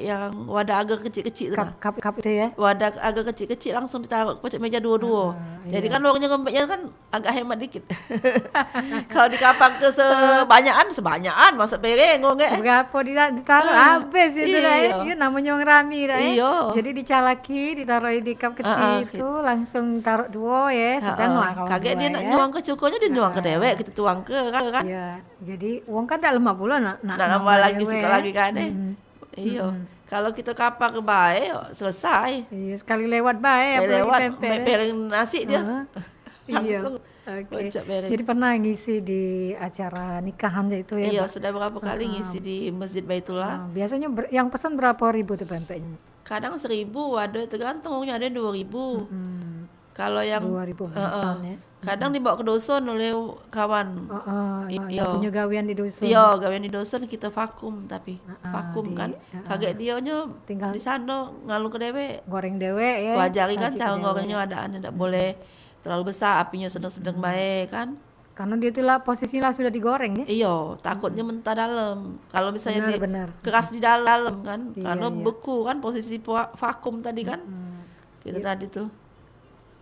S2: yang wadah agak kecil-kecil tuh. Nah.
S1: Cup itu ya.
S2: Wadah agak kecil-kecil langsung ditaruh ke pojok meja dua-dua. Jadi kan uangnya ngempeknya kan agak hemat dikit. Kalau di kapak tuh sebanyakan masuk piring wong
S1: Berapa ditaruh habis itu dah ya.
S2: Iya.
S1: Iya namanya orang rami dah ya.
S2: Iya.
S1: Jadi dicalaki, ditaruh di cup kecil itu langsung taruh dua ya. Sedang lah kalau
S2: kaget
S1: dua
S2: dia
S1: ya.
S2: nak nyuang ke cukonya, dia nyuang ke dewek, kita tuang ke kan.
S1: Iya. Jadi uang kan dah lemah pula nak
S2: Nak nambah lagi
S1: dewe,
S2: sikit
S1: ya.
S2: lagi kan Iya. Kalau kita kapak ke bae selesai.
S1: Iya, sekali lewat baik
S2: Saya
S1: apalagi
S2: lewat
S1: pempek. ya.
S2: piring nasi dia.
S1: Iya.
S2: Langsung
S1: Oke.
S2: pojok piring.
S1: Jadi pernah ngisi di acara nikahan itu ya.
S2: Iya,
S1: Mbak?
S2: sudah berapa kali ngisi di Masjid Baitullah.
S1: Nah, biasanya yang pesan berapa ribu tuh pempeknya?
S2: Kadang 1.000 ada, tergantung ada 2.000. Kalau yang
S1: 2.000 pesan ya.
S2: kadang dibawa ke dusun oleh kawan.
S1: Yang
S2: Iya.
S1: punya gawean di dusun.
S2: Iya, gawean di dusun kita vakum tapi vakum
S1: di-
S2: kan. Kaget dionya
S1: Tinggal
S2: di sana ngalung ke dewe.
S1: goreng dewe ya.
S2: Wajari kan
S1: saji
S2: cara
S1: ke dewe.
S2: ngorengnya adaannya tidak boleh terlalu besar, apinya sedang-sedang baik kan.
S1: Karena dia tuh lah posisinya lah sudah digoreng ya.
S2: Iya, takutnya mentah dalam. Kalau misalnya
S1: Benar.
S2: keras di dalam kan,
S1: Iya,
S2: karena
S1: iya.
S2: beku kan posisi vakum tadi kan. Kita tadi tuh.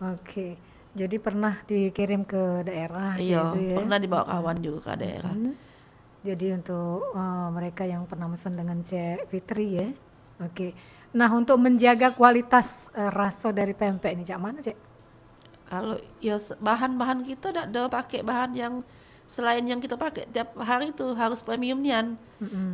S1: Oke. Jadi pernah dikirim ke daerah
S2: Iya,
S1: gitu ya.
S2: pernah dibawa kawan juga ke daerah.
S1: Jadi untuk mereka yang pernah pesan dengan Cek Fitri ya. Oke. Nah, untuk menjaga kualitas rasa dari pempek ini Cak mana Cek?
S2: Kalau ya bahan-bahan kita tidak ada pakai bahan yang selain yang kita pakai tiap hari itu harus premium nian.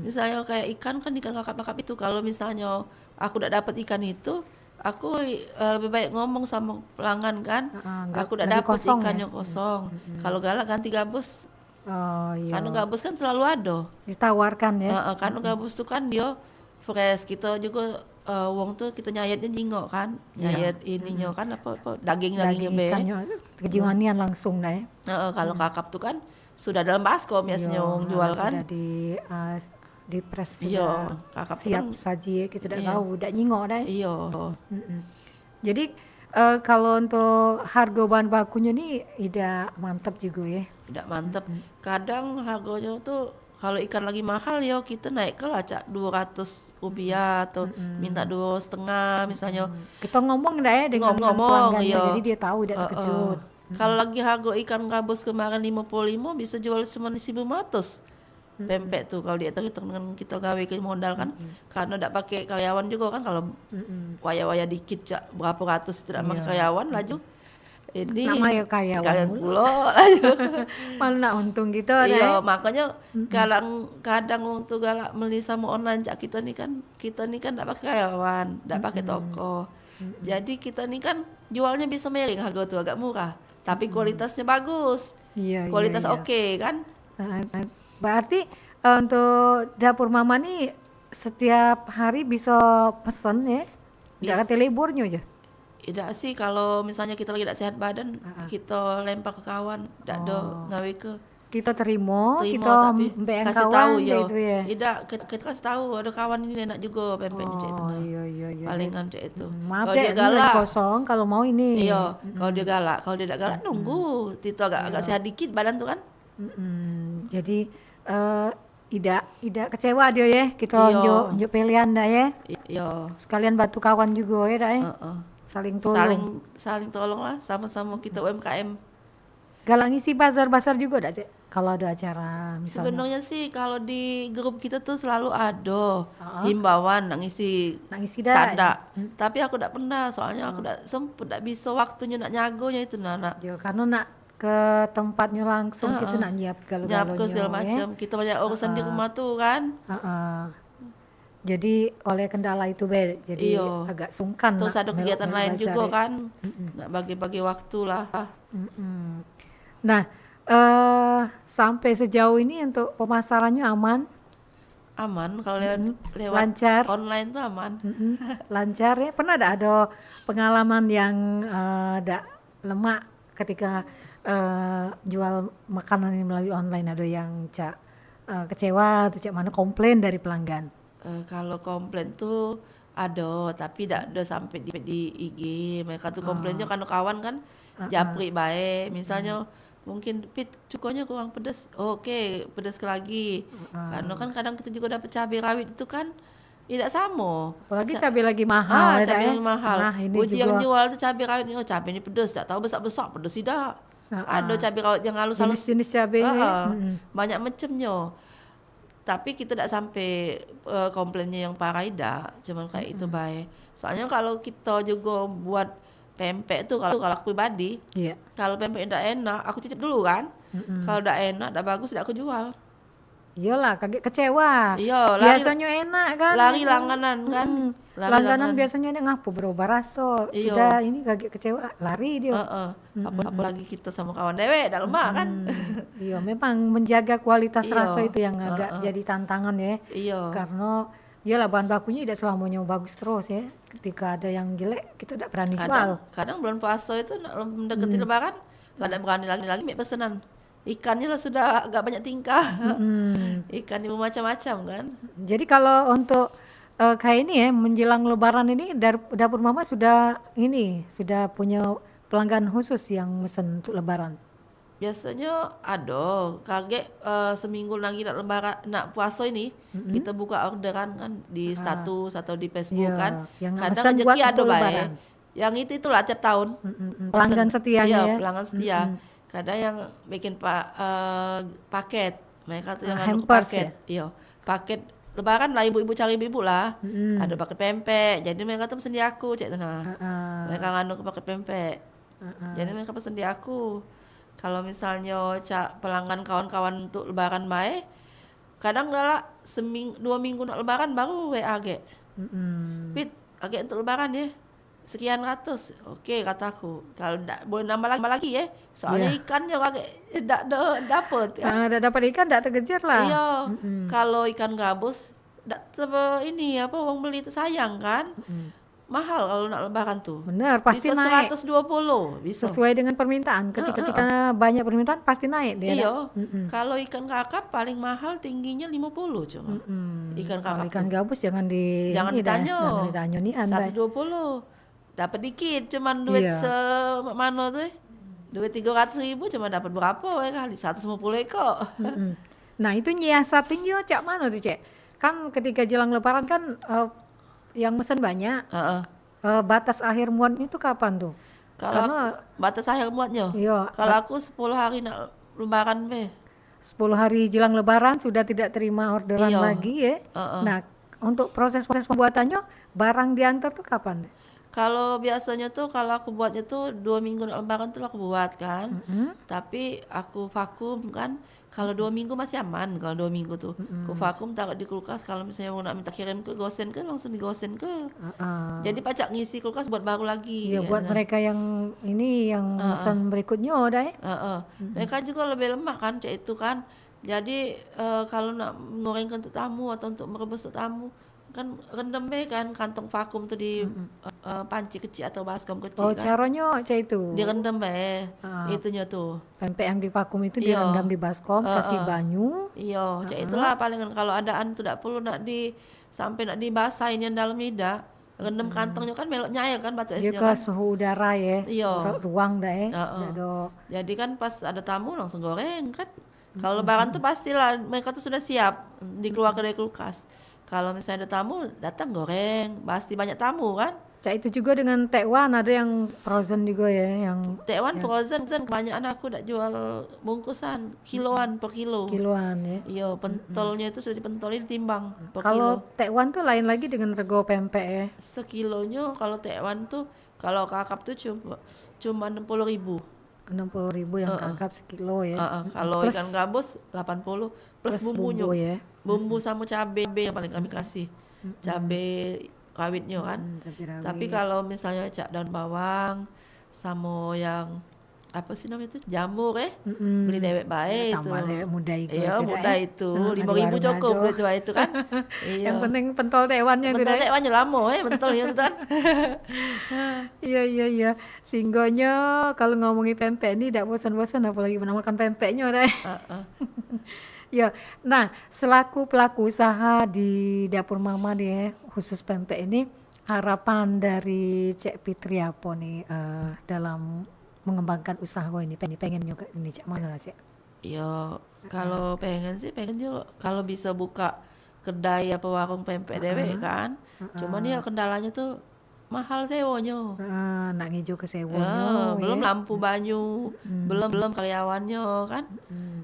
S2: Misalnya kayak ikan kan ikan kakap-kakap itu, kalau misalnya aku tidak dapat ikan itu, aku lebih baik ngomong sama pelanggan kan, aku tidak
S1: lagi
S2: dapat
S1: kosong
S2: ikan
S1: ya?
S2: yang kosong. Kalau galak ganti gabus.
S1: Oh iya.
S2: Karena gabus kan selalu ada.
S1: Ditawarkan ya.
S2: Karena gabus tuh kan dia fresh, kita juga wong tuh kita nyayatnya jingok kan, nyayat ininya kan apa daging-dagingnya
S1: Daging
S2: be.
S1: ikannya kejiwanian langsung dah ya.
S2: Kalau kakap tuh kan sudah dalam baskom biasanya wong jual kan.
S1: Sudah di press
S2: Iya,
S1: sudah
S2: kakap
S1: siap
S2: kan.
S1: saji ya, kita tidak
S2: Iya.
S1: tahu, tidak nyingok dah. ya.
S2: Iya.
S1: Jadi kalau untuk harga bahan bakunya nih tidak mantap juga ya.
S2: Tidak mantep. Kadang harganya tuh kalau ikan lagi mahal ya kita naik ke lah cak 200 rupiah atau minta 2,5 misalnya.
S1: Kita ngomong dah ya dengan
S2: Ngomong,
S1: pelanggannya,
S2: iya.
S1: jadi dia tahu tidak terkejut.
S2: Kalau lagi harga ikan gabus kemarin 55 bisa jual cuma 1.500. Pempek tuh kalau dihitung dengan kita gawe ke modal kan, karena tidak pakai karyawan juga kan, kalau waya-waya dikit cak berapa ratus tidak pakai karyawan laju. Ini
S1: Namanya karyawan
S2: kalian
S1: mulu.
S2: pula laju.
S1: Malah nak untung gitu dah
S2: Iya,
S1: ya.
S2: makanya kadang untuk galak beli sama online cak kita nih kan tidak pakai karyawan, tidak pakai toko. Jadi kita nih kan jualnya bisa miring, harga tuh agak murah, tapi kualitasnya bagus.
S1: Iya,
S2: Kualitas
S1: iya.
S2: oke kan?
S1: Berarti untuk dapur mama nih setiap hari bisa pesan ya? Tidak kata liburnya aja.
S2: Tidak sih, kalau misalnya kita lagi tidak sehat badan, kita lempar ke kawan, tidak ada ngawe ke
S1: Kita terima
S2: tapi
S1: kita mbak
S2: kasih
S1: kawan
S2: tahu ya.
S1: gitu ya.
S2: Tidak, kita kasih tahu ada kawan ini enak juga pempeknya cek itu.
S1: Oh
S2: Nah.
S1: iya.
S2: Palingan cek itu.
S1: Maaf
S2: Kalau
S1: deh,
S2: dia
S1: ini lagi
S2: galak,
S1: kosong kalau mau ini.
S2: iya. Kalau dia galak, kalau dia tidak galak nunggu. Tito agak sehat dikit badan tuh kan.
S1: Jadi tidak kecewa dia ya. Kita
S2: Iya.
S1: unjuk pilihan dah ya.
S2: Iya.
S1: Sekalian bantu kawan juga ya dah ya.
S2: Heeh.
S1: Saling tolong.
S2: Saling tolong lah, sama-sama kita UMKM.
S1: Galak ngisi bazar-bazar juga enggak, Cek? Kalau ada acara misalnya.
S2: Sebenarnya sih kalau di grup kita tuh selalu ada himbauan nak ngisi
S1: Nak ngisi dah.
S2: tanda. Tapi aku tidak pernah, soalnya aku tidak sempet, tidak bisa waktunya nak nyagonya itu nak
S1: Yo, karena nak ke tempatnya langsung situ nak nyiap
S2: nyiap
S1: galau-galaunya.
S2: ke segala macam. Kita banyak urusan di rumah tuh kan.
S1: Jadi oleh kendala itu Be, jadi
S2: Iya.
S1: agak sungkan
S2: Terus
S1: nak
S2: ada kegiatan
S1: melok
S2: lain
S1: bazar
S2: juga
S1: ya.
S2: kan. Nak bagi-bagi waktu lah.
S1: Nah, sampai sejauh ini untuk pemasarannya aman,
S2: Aman kalau lewat
S1: lancar,
S2: online tuh aman.
S1: lancar ya. Pernah ada pengalaman yang ada lemak ketika jual makanan ini melalui online, ada yang Cak kecewa atau Cak mana komplain dari pelanggan?
S2: Kalau komplain tuh ada, tapi tidak ada sampai di IG. Mereka tuh komplainnya karena kawan kan japri baik. Misalnya mungkin Pit cukonya kurang pedas, oke pedas lagi. Karena kan kadang kita juga dapat cabai rawit itu kan tidak sama.
S1: Apalagi cabai lagi mahal ya,
S2: cabai
S1: Dak, ya.
S2: mahal.
S1: Nah, ini
S2: Uji yang
S1: juga
S2: jual tuh cabai rawit ini, oh cabai ini pedas, tidak tahu besar-besar pedas tidak. Ada cabai rawit yang halus-halus.
S1: jenis-jenis cabainya.
S2: Banyak macamnya. Tapi kita tidak sampai komplainnya yang parah tidak, cuman kayak itu baik. Soalnya kalau kita juga buat pempek tuh, kalau aku pribadi,
S1: Iya.
S2: kalau pempek tidak enak, aku cicip dulu kan. Kalau tidak enak, tidak bagus, tidak aku jual.
S1: Iyalah, kaget kecewa.
S2: Iya,
S1: Biasanya enak kan.
S2: lari langganan kan. Lari
S1: Langganan biasanya dia ngapu berubah rasa.
S2: Iya.
S1: Sudah ini kaget kecewa, lari dia.
S2: Apalagi kita sama kawan dewe, dah lemah kan.
S1: Iya, memang menjaga kualitas
S2: Iya.
S1: rasa itu yang agak jadi tantangan ya.
S2: Iya.
S1: Karena iyalah bahan bakunya tidak selamanya bagus terus ya. Ketika ada yang jelek, kita tidak berani jual.
S2: Kadang bulan puasa itu nak mendekati lebaran, lah tidak berani lagi ambil pesanan. Ikannya lah sudah agak banyak tingkah. Ikan ini macam-macam kan.
S1: Jadi kalau untuk kayak ini ya, menjelang lebaran ini dapur Mama sudah punya pelanggan khusus yang mesen untuk lebaran.
S2: Biasanya ada, kaget seminggu lagi nak lebaran, nak puasa ini, kita buka orderan kan di status atau di Facebook
S1: Iya,
S2: kan.
S1: yang
S2: Kadang
S1: pesan buat
S2: rezeki ada
S1: untuk
S2: baik.
S1: lebaran.
S2: Yang itulah tiap tahun.
S1: Pelanggan
S2: Pesen.
S1: setianya
S2: Iya,
S1: ya.
S2: pelanggan setia. Kadang yang bikin paket, mereka tuh yang anu ke
S1: hampers
S2: paket. Iya, paket lebaran lah, ibu-ibu cari ibu lah. Ada paket pempek, jadi mereka tuh pesen di aku, cek tenang. Mereka nganu ke paket pempek. Jadi mereka pesen di aku. Kalau misalnya pelanggan kawan-kawan untuk lebaran baik, kadang adalah 2 minggu nak lebaran baru WA age. Pit, age untuk lebaran ya. Sekian ratus, oke kataku. Kalau boleh nambah lagi ya. Soalnya ikannya age tidak dapat.
S1: Ada dapat ikan tidak terkejar lah.
S2: Iya. Kalau ikan gabus, ini uang beli itu sayang kan. Mahal kalau nak lebaran tuh.
S1: Benar, pasti
S2: bisa
S1: naik.
S2: 120, bisa.
S1: Sesuai dengan permintaan. Ketika kita banyak permintaan pasti naik dia.
S2: Iya. Kalau ikan kakap paling mahal tingginya 50 cuma. Ikan
S1: Kalau
S2: kakap
S1: ikan gabus jangan
S2: Jangan ditanya.
S1: Jangan ditanya nih Anda.
S2: 120. Dapat dikit, cuman duit semano tuh. Duit 300.000 cuma dapat berapa kali? 150 ekor.
S1: Nah, itu nyiasatinnya Cak mana tuh, Cek? Kan ketika jelang lebaran kan yang mesen banyak. Batas akhir muatnya itu kapan tuh?
S2: Kalau batas akhir muatnya.
S1: Iya.
S2: Kalau aku 10 hari nak lebaran
S1: 10 hari jelang lebaran sudah tidak terima orderan
S2: Iya.
S1: lagi ya. Nah, untuk proses pembuatannya barang diantar tuh kapan?
S2: Kalau biasanya tuh kalau aku buatnya tuh 2 minggu nak lebaran tuh aku buat kan. Tapi aku vakum kan. Kalau 2 minggu masih aman kalau 2 minggu tuh. Aku vakum taruh di kulkas, kalau misalnya mau nak minta kirim ke gosen ke langsung digosen ke. Jadi pacak ngisi kulkas buat baru lagi.
S1: Iya, buat mereka yang ini yang pesan berikutnya udah ya.
S2: Mereka juga lebih lemak kan cak itu kan. Jadi kalau nak gorengkan untuk tamu atau untuk merebus untuk tamu kan rendam kan kantong vakum tuh di panci kecil atau baskom kecil
S1: Oh,
S2: kan.
S1: caranya cak itu.
S2: Direndam itunya tuh.
S1: Pempek yang di vakum itu
S2: Iya.
S1: direndam di baskom, kasih banyu.
S2: Iya, cak itulah palingan kalau adaan tuh tidak perlu nak sampai nak dibasahin yang dalam tidak. Rendam kantongnya kan meloknya air kan batu
S1: Dia
S2: esnya
S1: ke
S2: kan.
S1: suhu udara ya.
S2: Iya.
S1: Ruang dah ya.
S2: Heeh.
S1: Ada.
S2: Jadi kan pas ada tamu langsung goreng kan. Kalau lebaran tuh pastilah mereka tuh sudah siap dikeluarkan dari kulkas. Kalau misalnya ada tamu datang goreng, pasti banyak tamu kan.
S1: Cak itu juga dengan tekwan ada yang frozen juga ya, yang
S2: Tekwan frozen kebanyakan aku udah jual bungkusan kiloan per kilo.
S1: kiloan ya.
S2: Iya, pentolnya itu sudah dipentolin ditimbang per
S1: Kalau
S2: kilo.
S1: tekwan tuh lain lagi dengan rego pempek ya.
S2: Sekilonya kalau tekwan tuh kalau kakap tuh cuma 60.000.
S1: 60.000 yang kakap sekilo ya.
S2: Kalau
S1: Plus-
S2: ikan gabus 80 plus
S1: plus
S2: bumbunya.
S1: bumbu ya.
S2: Bumbu sama cabai yang paling kami kasih. Cabai rawitnya kan. Tapi kalau misalnya cak daun bawang sama yang apa sih namanya itu jamur beli dewek baik itu.
S1: tambah dewek muda itu
S2: Iya
S1: aja dah,
S2: mudah
S1: eh.
S2: itu
S1: Nah,
S2: 5.000
S1: di
S2: cukup
S1: warung
S2: beli itu kan. Iya.
S1: Yang penting pentol tekwannya itu
S2: Bentar
S1: dah.
S2: tekwannya lama bentar ya itu kan.
S1: Iya. Sehinggonya kalau ngomongin pempek ini tidak bosan-bosan apalagi menamakan pempeknya dah.
S2: Heeh.
S1: Ya, nah selaku pelaku usaha di dapur mama nih ya, khusus pempek ini harapan dari Cek Fitri apa nih dalam mengembangkan usaha ini pengen juga ini Cek mana Cek?
S2: Ya kalau pengen juga kalau bisa buka kedai apa warung pempek dewek kan. Cuman ya kendalanya tuh mahal sewanya.
S1: Nak ngijo ke
S2: Ya,
S1: sewonyo
S2: belum
S1: ya.
S2: lampu banyu, belum karyawannya kan.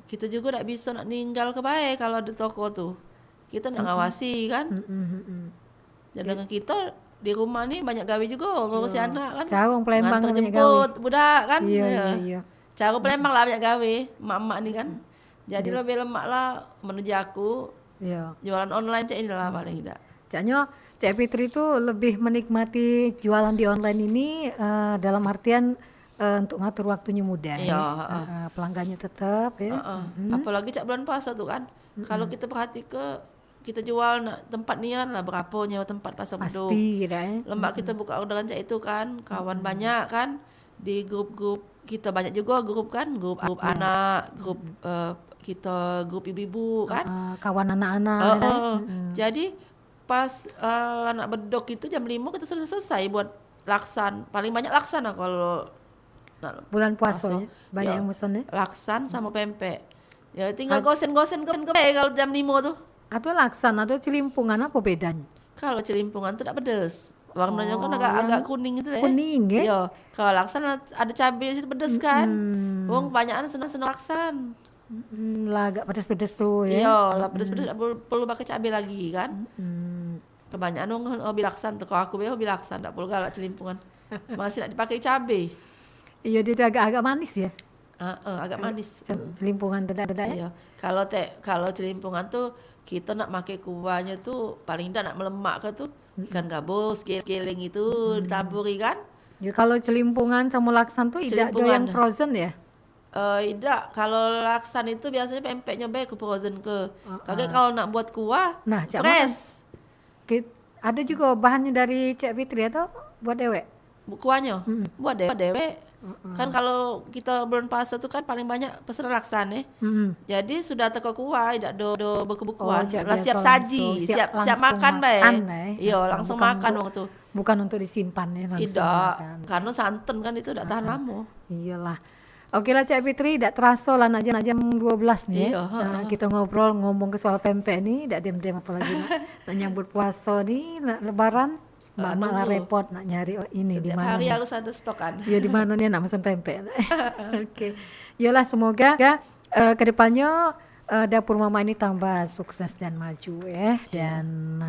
S2: Kita juga tidak bisa nak ninggal ke baik kalau di toko tuh. Kita nak ngawasi kan. Dan dengan kita di rumah nih banyak gawe juga ngurusi anak kan.
S1: Cawang Palembang
S2: Nganter
S1: banyak
S2: jemput budak kan.
S1: Iya.
S2: Cara Palembang lah banyak gawe, emak-emak nih kan. Jadi lebih lemak lah menuju aku
S1: Iya.
S2: jualan online cek inilah paling tidak.
S1: Caknya Cek Fitri itu lebih menikmati jualan di online ini dalam artian untuk ngatur waktunya mudah
S2: Iya,
S1: ya. Pelanggannya tetap ya.
S2: Apalagi cak bulan puasa tuh kan. Kalau kita perhati kita jual nak tempat nian lah berapa nyewa tempat pasar beduk.
S1: Pasti gitu ya.
S2: Lemak kita buka orderan cak itu kan, kawan banyak kan di grup-grup kita banyak juga grup kan, grup anak, grup kita grup ibu-ibu kan.
S1: Kawan anak-anak
S2: Oh,
S1: ya.
S2: oh. Jadi pas anak bedok itu jam 5 kita selesai buat laksan. Paling banyak laksan lah kalau
S1: Bulan puasa
S2: puasa.
S1: ya. Banyak
S2: Ya.
S1: yang pesan ya.
S2: laksan sama pempek. Ya tinggal gosen-gosen ke kalau jam 5 tuh.
S1: Atau laksan atau celimpungan apa bedanya?
S2: Kalau celimpungan tuh tidak pedes. Warnanya kan agak kuning itu ya.
S1: Kuning ya.
S2: Iya, kalau laksan ada cabai di situ pedes kan. Wong kebanyakan senang laksan.
S1: Lah agak pedes-pedes tuh ya.
S2: Iya, lah pedes-pedes tidak perlu pakai cabai lagi kan. Kebanyakan wong hobi laksan tuh. Kalau aku hobi laksan tidak perlu galak celimpungan. Masih tidak dipakai cabai.
S1: Iya dia tuh agak manis ya.
S2: Agak manis.
S1: Celimpungan tidak ya.
S2: Iya. Kalau celimpungan tuh kita nak pakai kuahnya tuh paling tidak nak melemak ke tuh ikan gabus, giling itu ditaburi kan.
S1: Ya, kalau celimpungan sama laksan tuh tidak ada
S2: Celimpungan.
S1: yang frozen ya.
S2: Tidak, kalau laksan itu biasanya pempeknya baik ke frozen ke. Kagak kalau nak buat kuah
S1: Nah, Cak
S2: fresh.
S1: Ada juga bahannya dari Cek Fitri atau buat dewek?
S2: Kuahnya buat dewek. Kan kalau kita bulan puasa tuh kan paling banyak pesan laksan ya. Jadi sudah teko kuah, tidak do beku-bekuan.
S1: Cak,
S2: Lah
S1: biasa
S2: siap
S1: langsung,
S2: saji, siap
S1: langsung
S2: makan baik.
S1: makan, ya.
S2: Iya, langsung
S1: Bukan
S2: makan
S1: untuk-
S2: waktu.
S1: Bukan untuk disimpan ya langsung
S2: Tidak,
S1: makan.
S2: karena santan kan itu tidak tahan lama.
S1: Iyalah. Oke lah Cak Fitri, tidak terasa lah nak jam 12 nih ya.
S2: Iya,
S1: Nah, kita ngobrol ngomong ke soal pempek nih, tidak diam-diam apalagi nak nyambut puasa nih, nak lebaran, mak lah
S2: nunggu.
S1: repot nak nyari ini di
S2: Setiap
S1: mana
S2: hari
S1: nih.
S2: harus ada stokan.
S1: Ya di mana nih nak pesan pempek. Oke. Yalah semoga kedepannya dapur mama ini tambah sukses dan maju ya, dan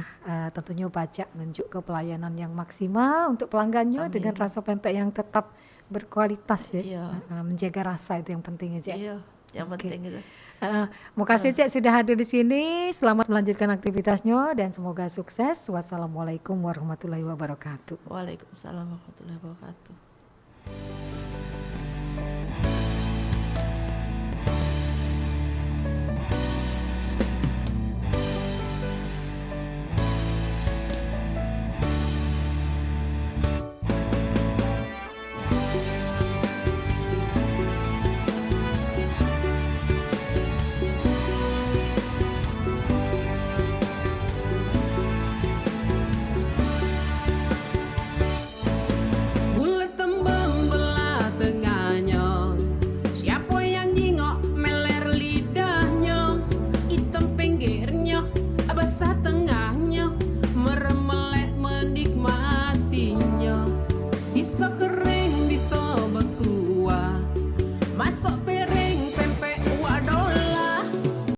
S1: tentunya pajak nunjuk ke pelayanan yang maksimal untuk pelanggannya dengan rasa pempek yang tetap berkualitas ya.
S2: Iya.
S1: Menjaga rasa itu yang penting ya Cek.
S2: Iya, yang penting itu.
S1: Mau kasih Cek sudah hadir di sini. Selamat melanjutkan aktivitasnya dan semoga sukses. Wassalamualaikum warahmatullahi wabarakatuh.
S2: Waalaikumsalam warahmatullahi wabarakatuh.